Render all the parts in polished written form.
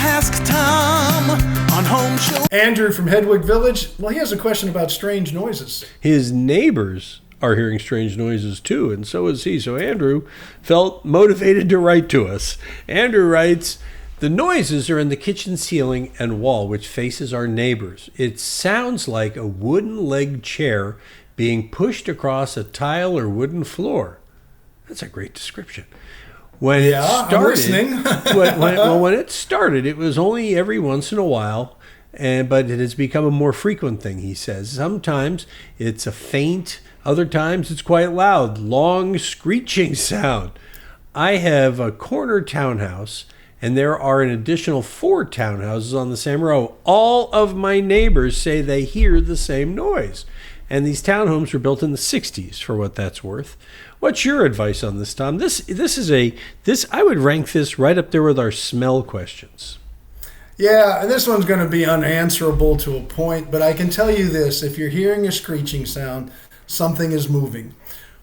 Ask Tom on Home Show. Andrew from Hedwig Village, well, he has a question about strange noises. His neighbors are hearing strange noises too, and so is he. So Andrew felt motivated to write to us. Andrew writes, the noises are in the kitchen ceiling and wall, which faces our neighbors. It sounds like a wooden-legged chair being pushed across a tile or wooden floor. That's a great description. When it started, I'm listening. when it started, it was only every once in a while, but it has become a more frequent thing, he says. Sometimes it's a faint, other times it's quite loud, long screeching sound. I have a corner townhouse, and there are an additional 4 townhouses on the same row. All of my neighbors say they hear the same noise. And these townhomes were built in the 60s, for what that's worth. What's your advice on this, Tom? I would rank this right up there with our smell questions. Yeah, and this one's going to be unanswerable to a point, but I can tell you this. If you're hearing a screeching sound, something is moving.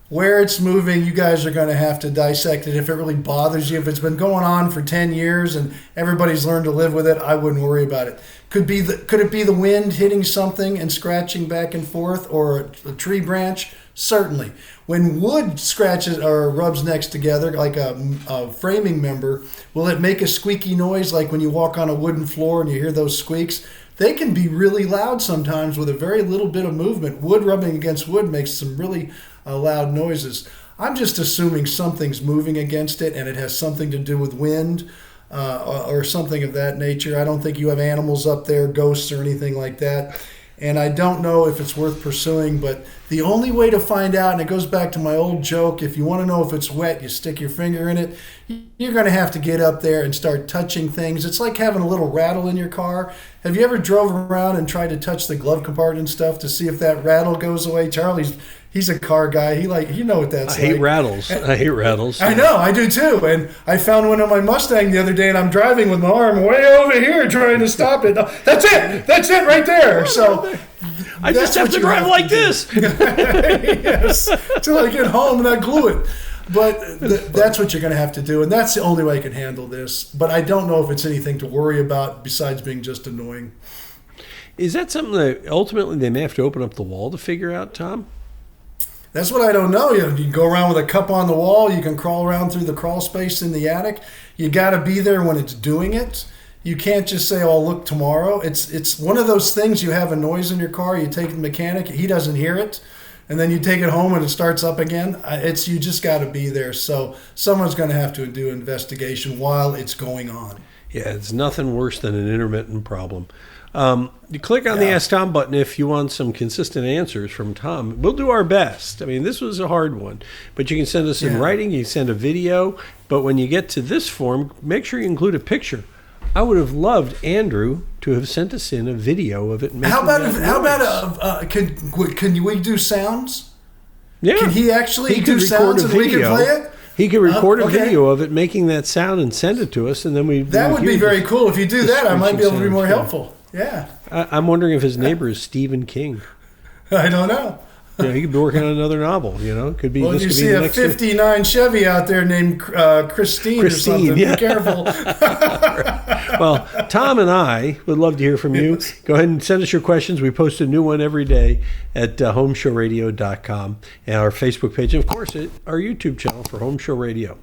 Where it's moving, you guys are going to have to dissect it. If it really bothers you, if it's been going on for 10 years and everybody's learned to live with it, I wouldn't worry about it. Could it be the wind hitting something and scratching back and forth, or a tree branch? Certainly. When wood scratches or rubs next together, like a framing member, will it make a squeaky noise like when you walk on a wooden floor and you hear those squeaks? They can be really loud sometimes with a very little bit of movement. Wood rubbing against wood makes some really loud noises. I'm just assuming something's moving against it, and it has something to do with wind or something of that nature. I don't think you have animals up there, ghosts or anything like that. And I don't know if it's worth pursuing, but the only way to find out, and it goes back to my old joke, if you want to know if it's wet, you stick your finger in it. You're going to have to get up there and start touching things. It's like having a little rattle in your car. Have you ever drove around and tried to touch the glove compartment and stuff to see if that rattle goes away? He's a car guy. You know what that's like. I hate rattles. I know, I do too. And I found one on my Mustang the other day, and I'm driving with my arm way over here trying to stop it. That's it right there. So I just have to drive like this. Yes, till I get home and I glue it. But that's what you're going to have to do, and that's the only way I can handle this. But I don't know if it's anything to worry about besides being just annoying. Is that something that ultimately they may have to open up the wall to figure out, Tom? That's what I don't know. You can go around with a cup on the wall. You can crawl around through the crawl space in the attic. You got to be there when it's doing it. You can't just say, "Oh, look tomorrow." It's one of those things. You have a noise in your car. You take the mechanic. He doesn't hear it. And then you take it home and it starts up again. You just got to be there. So someone's going to have to do investigation while it's going on. Yeah, it's nothing worse than an intermittent problem. You click on the Ask Tom button if you want some consistent answers from Tom. We'll do our best. I mean, this was a hard one, but you can send us in writing. You can send a video. But when you get to this form, make sure you include a picture. I would have loved Andrew to have sent us in a video of it. How about can we do sounds? Yeah. Can he actually do sounds and we can play it? He could record a video of it making that sound and send it to us, and then That would be very cool. If you do that, I might be able to be more helpful. Yeah. I'm wondering if his neighbor is Stephen King. I don't know. Yeah, he could be working on another novel. Could be. Well, this you could see be the a next '59 Chevy out there named Christine or something. Yeah. Be careful. Well, Tom and I would love to hear from you. Go ahead and send us your questions. We post a new one every day at HomeShowRadio.com and our Facebook page, and of course, our YouTube channel for Home Show Radio.